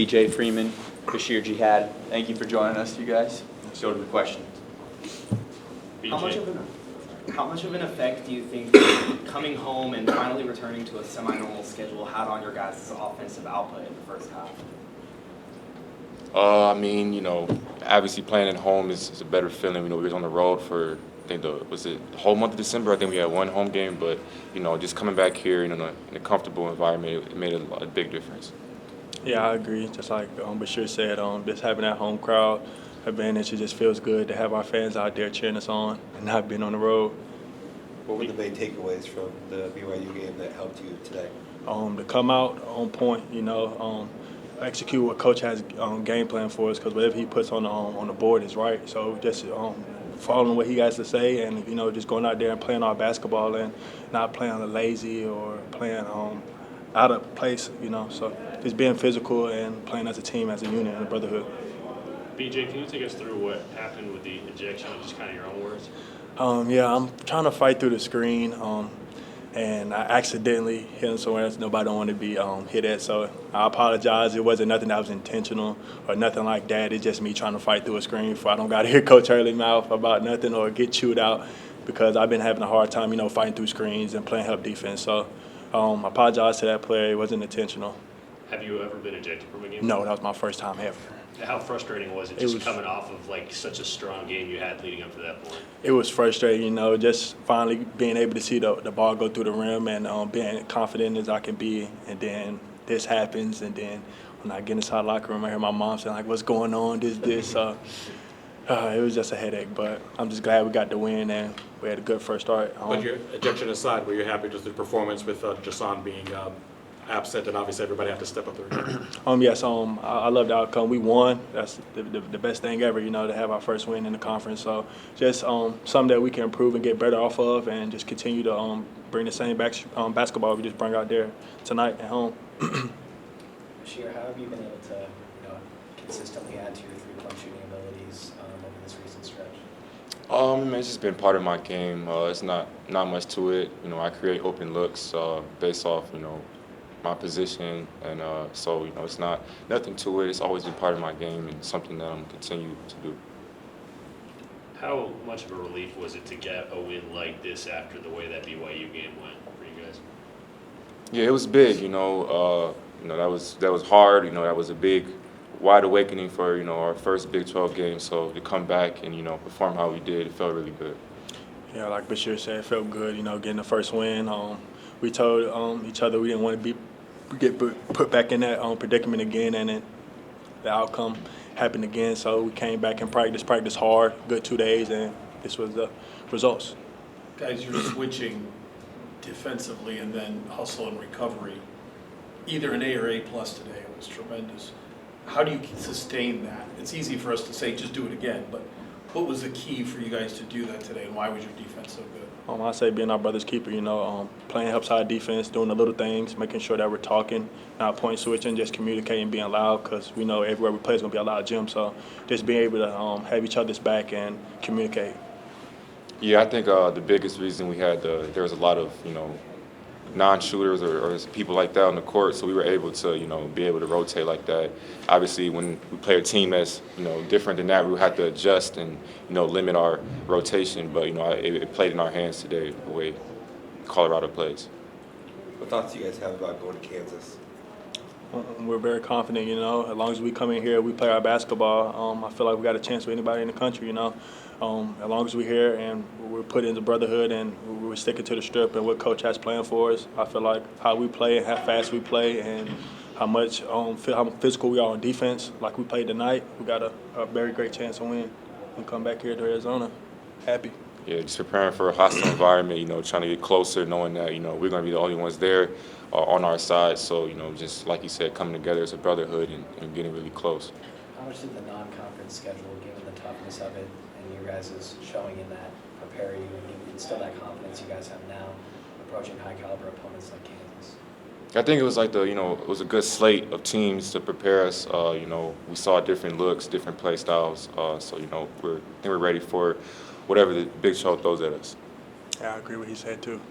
BJ, Freeman, Basheer, Jihad. Thank you for joining us, you guys. Let's go to the question. How much of an effect do you think coming home and finally returning to a semi-normal schedule had on your guys' offensive output in the first half? I mean, obviously playing at home is a better feeling. We was on the road for, I think, the whole month of December? I think we had one home game, but, just coming back here, in a comfortable environment, it made a big difference. Yeah, I agree. Just like Basheer said, just having that home crowd advantage, it just feels good to have our fans out there cheering us on and not being on the road. What were the main takeaways from the BYU game that helped you today? To come out on point, execute what coach has game plan for us, because whatever he puts on the board is right. So just following what he has to say, and just going out there and playing our basketball and not playing lazy or playing out of place. So just being physical and playing as a team, as a unit, and a brotherhood. BJ, can you take us through what happened with the ejection, just kind of your own words? Yeah, I'm trying to fight through the screen, and I accidentally hit him somewhere else nobody don't want to be hit at. So I apologize. It wasn't nothing that was intentional or nothing like that. It's just me trying to fight through a screen so I don't got to hear Coach Hurley's mouth about nothing or get chewed out, because I've been having a hard time, fighting through screens and playing help defense. So I apologize to that player. It wasn't intentional. Have you ever been ejected from a game? No, that was my first time ever. How frustrating was it just coming off of such a strong game you had leading up to that point? It was frustrating, just finally being able to see the ball go through the rim and being confident as I can be. And then this happens, and then when I get inside the locker room, I hear my mom saying, what's going on, this. It was just a headache, but I'm just glad we got the win and we had a good first start. But your ejection aside, were you happy with the performance with Jason being absent, and obviously everybody had to step up their game? Yes, I love the outcome. We won. That's the best thing ever, to have our first win in the conference. So just something that we can improve and get better off of, and just continue to bring the same basketball we just bring out there tonight at home. Basheer, how have you been able to consistently add to your three-point shooting abilities over this recent stretch? It's just been part of my game. It's not much to it. I create open looks based off, my position, and so it's nothing to it. It's always been part of my game and something that I'm continue to do. How much of a relief was it to get a win like this after the way that BYU game went for you guys? Yeah, it was big. That was hard. That was a big, wide awakening for our first Big 12 game. So to come back and perform how we did, it felt really good. Yeah, like Basheer said, it felt good. Getting the first win. We told each other we didn't want to get put back in that predicament again, and then the outcome happened again. So we came back and practiced hard, good 2 days, and this was the results. Guys, you're switching defensively and then hustle and recovery. Either an A or A+ today. It was tremendous. How do you sustain that? It's easy for us to say just do it again, but what was the key for you guys to do that today, and why was your defense so good? I say being our brother's keeper, playing help side defense, doing the little things, making sure that we're talking, not point switching, just communicating, being loud, because we know everywhere we play is going to be a loud gym. So just being able to have each other's back and communicate. Yeah, I think the biggest reason we had there was a lot of non-shooters or people like that on the court, so we were able to be able to rotate like that. Obviously, when we play a team that's different than that, we would have to adjust and limit our rotation. But it played in our hands today the way Colorado plays. What thoughts do you guys have about going to Kansas? We're very confident. As long as we come in here, we play our basketball. I feel like we got a chance with anybody in the country. As long as we're here and we're put into brotherhood and we're sticking to the strip and what coach has planned for us, I feel like how we play and how fast we play and how physical we are on defense, like we played tonight, we got a very great chance to win and come back here to Arizona happy. Yeah, just preparing for a hostile environment, trying to get closer, knowing that, we're going to be the only ones there on our side. So, just like you said, coming together as a brotherhood and getting really close. How much did the non-conference schedule, given the toughness of it and your guys' showing in that, prepare you and instill that confidence you guys have now approaching high-caliber opponents like Kansas? I think it was like it was a good slate of teams to prepare us. We saw different looks, different play styles. So, I think we're ready for whatever the Big Show throws at us. Yeah, I agree with what he said too.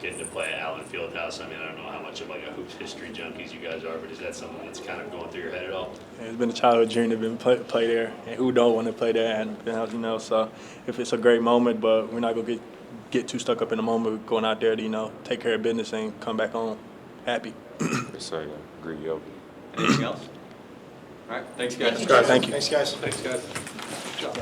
getting to play at Allen Fieldhouse. I mean, I don't know how much of like a hoops history junkies you guys are, but is that something that's kind of going through your head at all? It's been a childhood dream to play there, and who don't want to play there? And you know, so if it's a great moment, but we're not gonna get too stuck up in the moment. We're going out there to take care of business and come back home happy. Yes, sir. Yeah. Agree, yo. Anything else? All right, thanks, guys. Thank you. Thanks, guys. Thanks, guys.